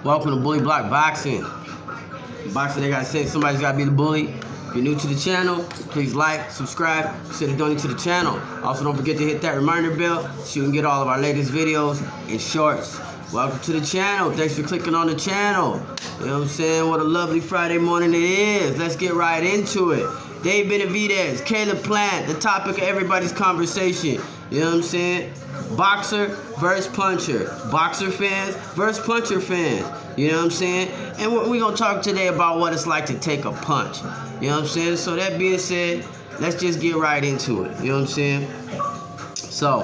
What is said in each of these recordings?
Welcome to Bully Block Boxing. Boxing, they gotta say somebody's gotta be the bully. If you're new to the channel, please like, subscribe, consider donating to the channel. Also, don't forget to hit that reminder bell so you can get all of our latest videos and shorts. Welcome to the channel. Thanks for clicking on the channel. You know what I'm saying? What a lovely Friday morning it is. Let's get right into it. Dave Benavidez, Caleb Plant, the topic of everybody's conversation. You know what I'm saying? Boxer versus puncher. Boxer fans versus puncher fans. You know what I'm saying? And we're going to talk today about what it's like to take a punch. You know what I'm saying? So that being said, let's just get right into it. You know what I'm saying? So,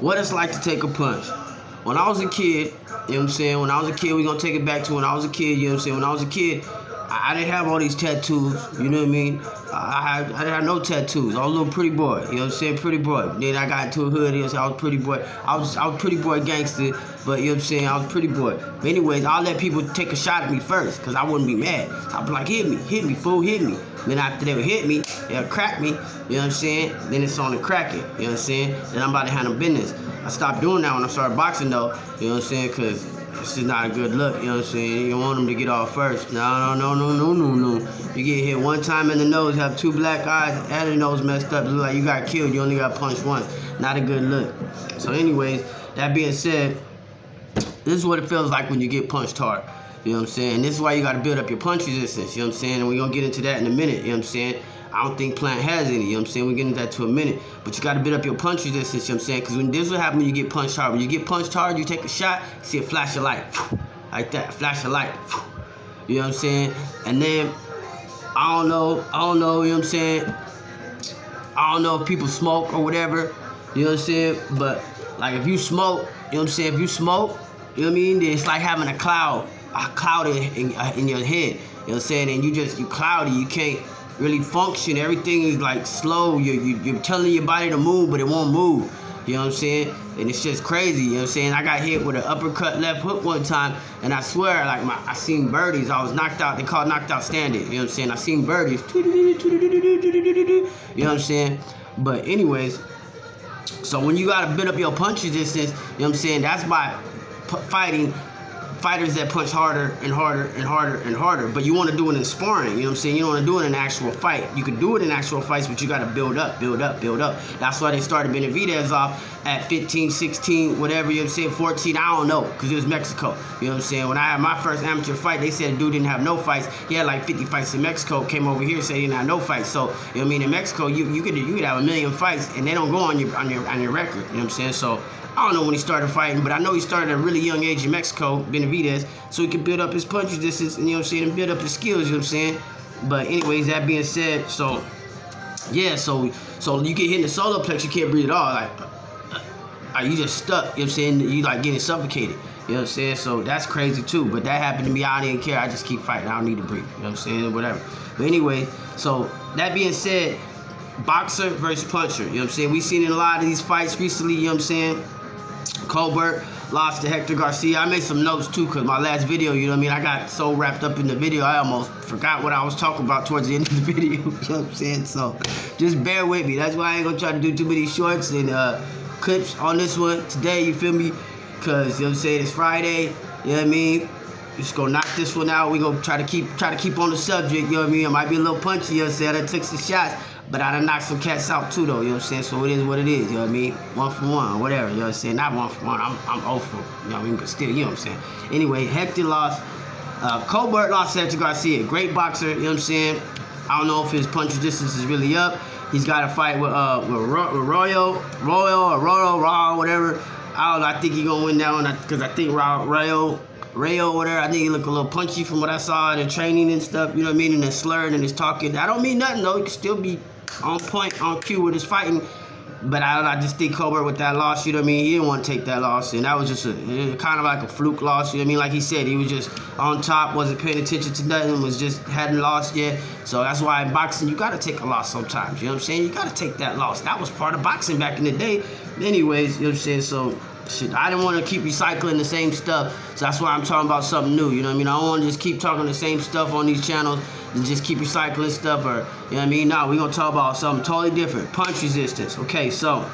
what it's like to take a punch. When I was a kid, you know what I'm saying? When I was a kid, we're going to take it back to when I was a kid. You know what I'm saying? When I was a kid, I didn't have all these tattoos, you know what I mean? I didn't have no tattoos. I was a little pretty boy, you know what I'm saying? Pretty boy. Then I got into a hood, you know what I'm saying? I was pretty boy. I was pretty boy gangster, but you know what I'm saying? I was pretty boy. But anyways, I'll let people take a shot at me first, because I wouldn't be mad. I'd be like, hit me, fool, hit me. Then after they would hit me, they'll crack me, you know what I'm saying? Then it's on the cracking, you know what I'm saying? Then I'm about to handle business. I stopped doing that when I started boxing, though, you know what I'm saying? Because it's just not a good look, you know what I'm saying? You want them to get off first. No. You get hit one time in the nose, have two black eyes, and your nose messed up. It look like you got killed. You only got punched once. Not a good look. So anyways, that being said, this is what it feels like when you get punched hard. You know what I'm saying? This is why you got to build up your punch resistance. You know what I'm saying? And we're going to get into that in a minute. You know what I'm saying? I don't think Plant has any, you know what I'm saying? We'll get into that to a minute. But you got to build up your punch resistance, you know what I'm saying? Because this is what happens when you get punched hard. When you get punched hard, you take a shot, you see a flash of light. Like that, flash of light. You know what I'm saying? And then, I don't know, you know what I'm saying? I don't know if people smoke or whatever, you know what I'm saying? But, like, if you smoke, you know what I'm saying? If you smoke, you know what I mean? Then it's like having a cloud in your head, you know what I'm saying? And you cloudy, you can't really function. Everything is like slow. You're telling your body to move, but it won't move. You know what I'm saying? And it's just crazy. You know what I'm saying? I got hit with an uppercut left hook one time, and I swear, like I seen birdies. I was knocked out. They call it knocked out standing. You know what I'm saying? I seen birdies. You know what I'm saying? But anyways, so when you gotta build up your punch resistance, you know what I'm saying? That's by fighting fighters that punch harder and harder and harder and harder. But you want to do it in sparring, you know what I'm saying? You don't want to do it in an actual fight. You can do it in actual fights, but you got to build up. That's why they started Benavidez off at 15, 16, whatever, you know what I'm saying, 14, I don't know, because it was Mexico. You know what I'm saying? When I had my first amateur fight, they said the dude didn't have no fights. He had like 50 fights in Mexico, came over here, said he didn't have no fights. So, you know what I mean? In Mexico, you could have 1 million fights, and they don't go on your record, you know what I'm saying? So, I don't know when he started fighting, but I know he started at a really young age in Mexico, Benavidez, so he could build up his punch resistance, and you know what I'm saying, and build up his skills, you know what I'm saying? But anyways, that being said, so yeah, so you get hit in the solar plex, you can't breathe at all, like you just stuck, you know what I'm saying? You like getting suffocated, you know what I'm saying? So that's crazy too, but that happened to me. I didn't care. I just keep fighting. I don't need to breathe, you know what I'm saying? Whatever. But anyway, so that being said, boxer versus puncher, you know what I'm saying? We've seen in a lot of these fights recently, you know what I'm saying? Colbert lost to Hector Garcia. I made some notes too, because my last video, you know what I mean, I got so wrapped up in the video, I almost forgot what I was talking about towards the end of the video, you know what I'm saying? So just bear with me. That's why I ain't gonna try to do too many shorts and clips on this one today, you feel me? Because, you know what I'm saying, it's Friday, you know what I mean? Just gonna knock this one out. We gonna try to keep on the subject, you know what I mean? It might be a little punchy, you know what I'm saying? I took some shots, but I done knocked some cats out too, though, you know what I'm saying? So it is what it is, you know what I mean? 1 for 1, whatever, you know what I'm saying? Not 1 for 1, I'm 0 for, you know what I mean? But still, you know what I'm saying? Anyway, Hector lost. Colbert lost to Hector Garcia. Great boxer, you know what I'm saying? I don't know if his punch resistance is really up. He's got to fight with Royal, whatever. I don't know, I think he's gonna win that one, because I think Rayo, whatever, I think he looked a little punchy from what I saw in the training and stuff, you know what I mean, and his slurred and his talking. I don't mean nothing, though. He can still be on point, on cue with his fighting. But I just think Colbert with that loss, you know what I mean, he didn't want to take that loss. And that was just kind of like a fluke loss, you know what I mean? Like he said, he was just on top, wasn't paying attention to nothing, hadn't lost yet. So that's why in boxing, you got to take a loss sometimes, you know what I'm saying? You got to take that loss. That was part of boxing back in the day. Anyways, you know what I'm saying? So shit, I didn't want to keep recycling the same stuff, so that's why I'm talking about something new, you know what I mean? I don't want to just keep talking the same stuff on these channels and just keep recycling stuff, or, you know what I mean? No, we're going to talk about something totally different. Punch resistance. Okay, so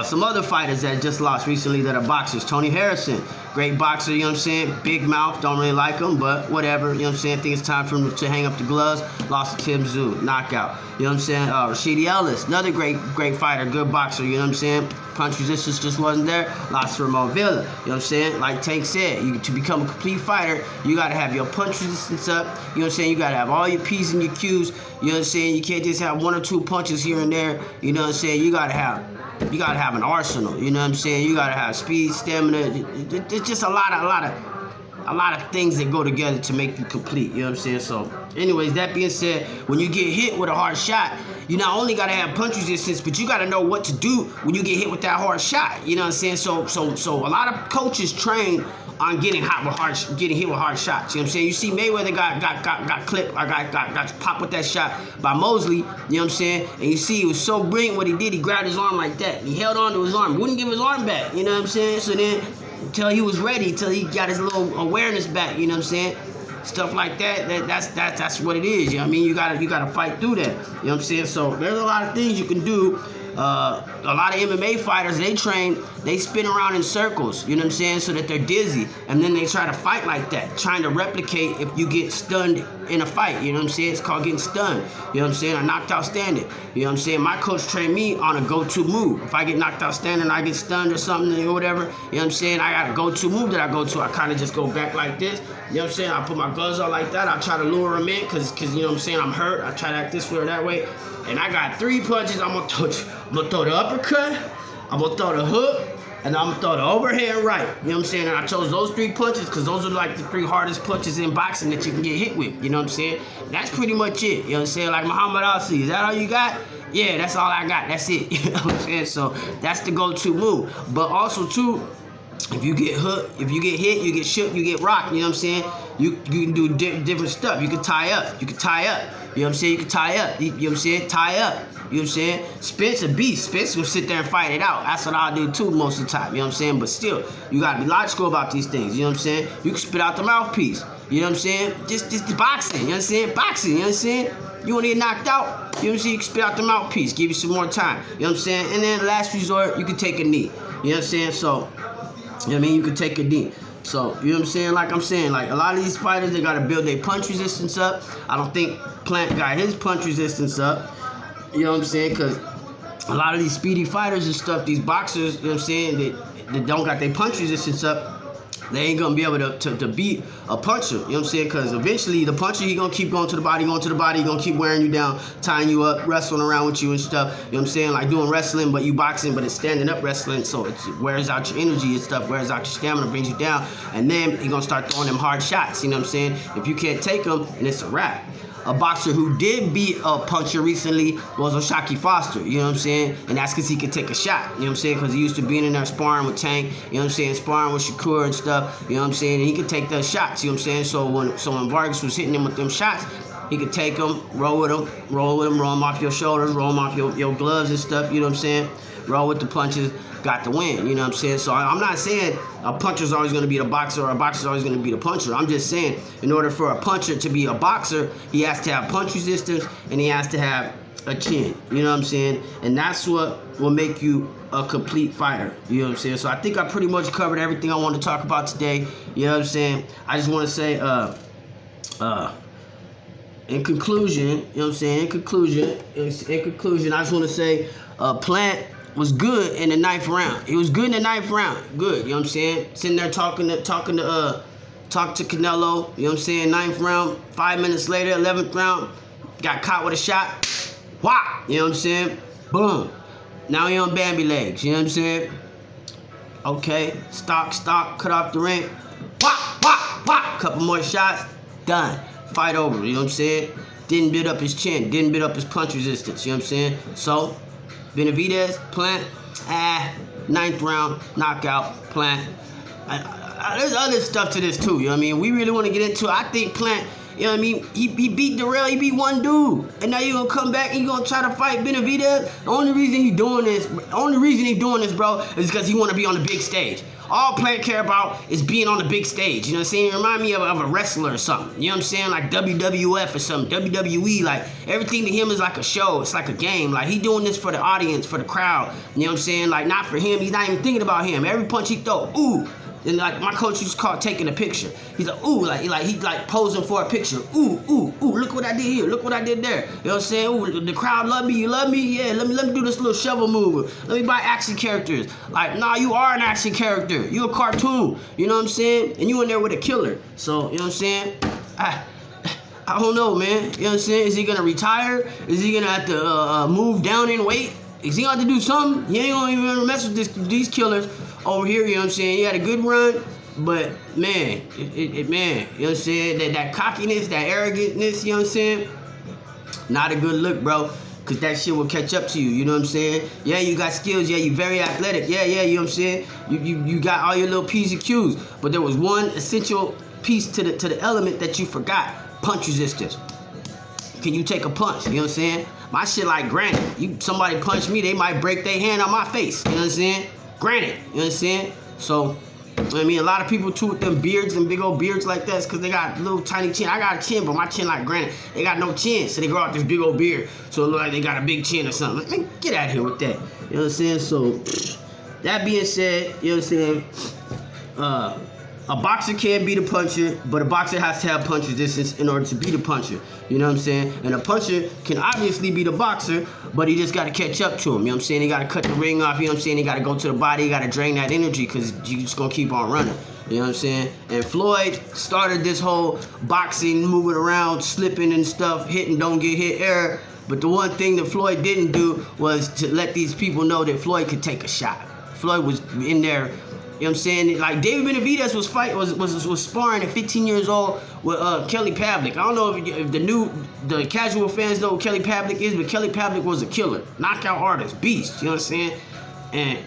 some other fighters that just lost recently that are boxers. Tony Harrison, Great boxer, you know what I'm saying? Big mouth, don't really like him, but whatever, you know what I'm saying? I think it's time for him to hang up the gloves. Lost to Tim Tszyu, knockout. You know what I'm saying? Rashidi Ellis, another great fighter, good boxer, you know what I'm saying? Punch resistance just wasn't there. Lost to Ramon Villa, you know what I'm saying? Like Tank said, to become a complete fighter, you got to have your punch resistance up. You know what I'm saying? You got to have all your P's and your Q's. You know what I'm saying? You can't just have 1 or 2 punches here and there. You know what I'm saying? You got to have an arsenal. You know what I'm saying? You got to have speed, stamina. It's just a lot of things that go together to make you complete. You know what I'm saying? So, anyways, that being said, when you get hit with a hard shot, you not only got to have punch resistance, but you got to know what to do when you get hit with that hard shot. You know what I'm saying? So a lot of coaches train on getting hit with hard shots. You know what I'm saying? You see Mayweather got clipped or got popped with that shot by Mosley. You know what I'm saying? And you see, he was so brilliant what he did. He grabbed his arm like that. He held on to his arm. Wouldn't give his arm back. You know what I'm saying? So then, until he was ready, until he got his little awareness back. You know what I'm saying? Stuff like that's what it is. You know what I mean? You gotta fight through that. You know what I'm saying? So there's a lot of things you can do. A lot of MMA fighters, they train, they spin around in circles, you know what I'm saying, so that they're dizzy, and then they try to fight like that, trying to replicate if you get stunned in a fight, you know what I'm saying? It's called getting stunned, you know what I'm saying, or knocked out standing, you know what I'm saying? My coach trained me on a go-to move. If I get knocked out standing, I get stunned or something or whatever, you know what I'm saying, I got a go-to move that I go to. I kind of just go back like this, you know what I'm saying? I put my gloves on like that. I try to lure him in because you know what I'm saying, I'm hurt. I try to act this way or that way, and I got 3 punches. I'm gonna throw the uppercut, I'm gonna throw the hook, and I'm gonna throw the overhand right. You know what I'm saying? And I chose those 3 punches because those are like the 3 hardest punches in boxing that you can get hit with. You know what I'm saying? That's pretty much it. You know what I'm saying? Like Muhammad Ali, is that all you got? Yeah, that's all I got. That's it. You know what I'm saying? So that's the go-to move. But also too, if you get hit, you get shook, you get rocked, you know what I'm saying? You can do different stuff. You can tie up. You know what I'm saying? You can tie up. You know what I'm saying? Tie up. You know what I'm saying? Spence a beast. Spence will sit there and fight it out. That's what I'll do too most of the time. You know what I'm saying? But still, you gotta be logical about these things. You know what I'm saying? You can spit out the mouthpiece. You know what I'm saying? Just boxing. You know what I'm saying? Boxing. You know what I'm saying? You want to get knocked out? You know what I'm saying? You can spit out the mouthpiece. Give you some more time. You know what I'm saying? And then last resort, you can take a knee. You know what I'm saying? So, you know what I mean? You can take a knee. So, you know what I'm saying? Like I'm saying, like a lot of these fighters, they got to build their punch resistance up. I don't think Plant got his punch resistance up. You know what I'm saying? Because a lot of these speedy fighters and stuff, these boxers, you know what I'm saying, that don't got their punch resistance up, they ain't going to be able to beat a puncher. You know what I'm saying? Because eventually the puncher, he going to keep going to the body, he going to keep wearing you down, tying you up, wrestling around with you and stuff. You know what I'm saying? Like doing wrestling, but you boxing, but it's standing up wrestling. So it wears out your energy and stuff, wears out your stamina, brings you down. And then he going to start throwing them hard shots. You know what I'm saying? If you can't take them, then it's a wrap. A boxer who did beat a puncher recently was O'Shaquie Foster, you know what I'm saying? And that's because he could take a shot, you know what I'm saying? Because he used to be in there sparring with Tank, you know what I'm saying? Sparring with Shakur and stuff, you know what I'm saying? And he could take those shots, you know what I'm saying? So when Vargas was hitting him with them shots, he could take them, roll them off your shoulders, roll them off your gloves and stuff, you know what I'm saying? Roll with the punches, got the win, you know what I'm saying? So I'm not saying a puncher's always going to be the boxer or a boxer's always going to be the puncher. I'm just saying in order for a puncher to be a boxer, he has to have punch resistance and he has to have a chin, you know what I'm saying? And that's what will make you a complete fighter, you know what I'm saying? So I think I pretty much covered everything I want to talk about today, you know what I'm saying? I just want to say, in conclusion, you know what I'm saying? In conclusion, I just want to say, Plant was good in the 9th round. He was good in the 9th round. Good, you know what I'm saying? Sitting there talking to Canelo, you know what I'm saying? 9th round, 5 minutes later, 11th round, got caught with a shot. Wow, you know what I'm saying? Boom. Now he on Bambi legs, you know what I'm saying? Okay, stock, cut off the ring. Wah. Couple more shots, done. Fight over, you know what I'm saying? Didn't build up his chin, didn't build up his punch resistance, you know what I'm saying? So, Benavidez, Plant, 9th round, knockout, Plant. There's other stuff to this too, you know what I mean? We really want to get into it. I think Plant, you know what I mean? He beat Darrell, he beat one dude. And now you're going to come back and you're going to try to fight Benavidez? The only reason he's doing this, bro, is because he want to be on the big stage. All Plant care about is being on the big stage. You know what I'm saying? It remind me of a wrestler or something. You know what I'm saying? Like WWF or something. WWE. Like, everything to him is like a show. It's like a game. Like, he doing this for the audience, for the crowd. You know what I'm saying? Like, not for him. He's not even thinking about him. Every punch he throw, ooh, And like my coach used to call it taking a picture. He's like, ooh, he posing for a picture. Ooh, look what I did here. Look what I did there. You know what I'm saying? Ooh, the crowd love me. You love me? Yeah, let me do this little shovel move. Let me buy action characters. Like, nah, you are an action character. You a cartoon. You know what I'm saying? And you in there with a killer. So, you know what I'm saying? I don't know, man. You know what I'm saying? Is he gonna retire? Is he gonna have to move down in weight? Is he gonna have to do something? He ain't gonna even mess with these killers over here. You know what I'm saying? He had a good run, but man, man, you know what I'm saying? That cockiness, that arrogantness, you know what I'm saying? Not a good look, bro. Cause that shit will catch up to you. You know what I'm saying? Yeah, you got skills. Yeah, you very athletic. Yeah, you know what I'm saying? You got all your little P's and Q's, but there was one essential piece to the element that you forgot. Punch resistance. Can you take a punch? You know what I'm saying? My shit like granite. Somebody punch me, they might break their hand on my face. You know what I'm saying? Granite. You know what I'm saying? So, I mean, a lot of people too with them beards and big old beards like that, because they got little tiny chin. I got a chin, but my chin like granite. They got no chin, so they grow out this big old beard, so it look like they got a big chin or something. Man, get out of here with that. You know what I'm saying? So, that being said, you know what I'm saying? A boxer can beat a puncher, but a boxer has to have punch resistance in order to beat a puncher. You know what I'm saying? And a puncher can obviously beat a boxer, but he just got to catch up to him. You know what I'm saying? He got to cut the ring off. You know what I'm saying? He got to go to the body. He got to drain that energy because you just going to keep on running. You know what I'm saying? And Floyd started this whole boxing, moving around, slipping and stuff, hitting, don't get hit era. But the one thing that Floyd didn't do was to let these people know that Floyd could take a shot. Floyd was in there. You know what I'm saying? Like David Benavidez was sparring at 15 years old with Kelly Pavlik. I don't know if the casual fans know who Kelly Pavlik is, but Kelly Pavlik was a killer, knockout artist, beast. You know what I'm saying? And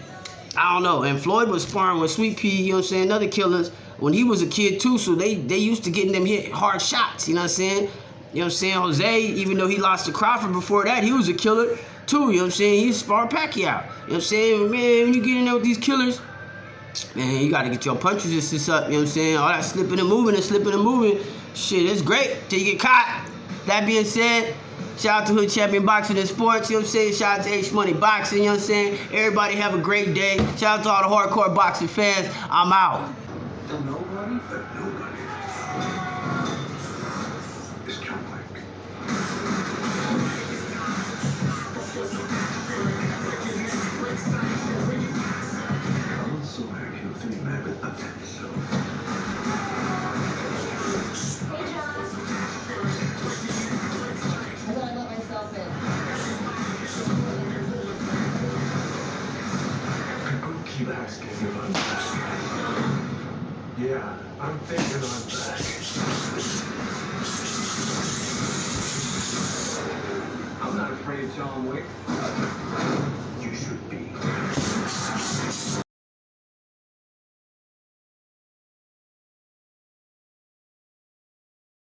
I don't know. And Floyd was sparring with Sweet Pea. You know what I'm saying? Other killers when he was a kid too. So they used to getting them hit hard shots. You know what I'm saying? You know what I'm saying? Jose, even though he lost to Crawford before that, he was a killer too. You know what I'm saying? He sparred Pacquiao. You know what I'm saying? Man, when you get in there with these killers, man, you got to get your punch resistance up, you know what I'm saying? All that slipping and moving, shit, it's great till you get caught. That being said, shout out to Hood Champion Boxing and Sports, you know what I'm saying? Shout out to H Money Boxing, you know what I'm saying? Everybody have a great day. Shout out to all the hardcore boxing fans. I'm out. Nobody but nobody is John Wick. Keep asking if I'm back. Yeah, I'm thinking I'm back. I'm not afraid of John Wick. You should be.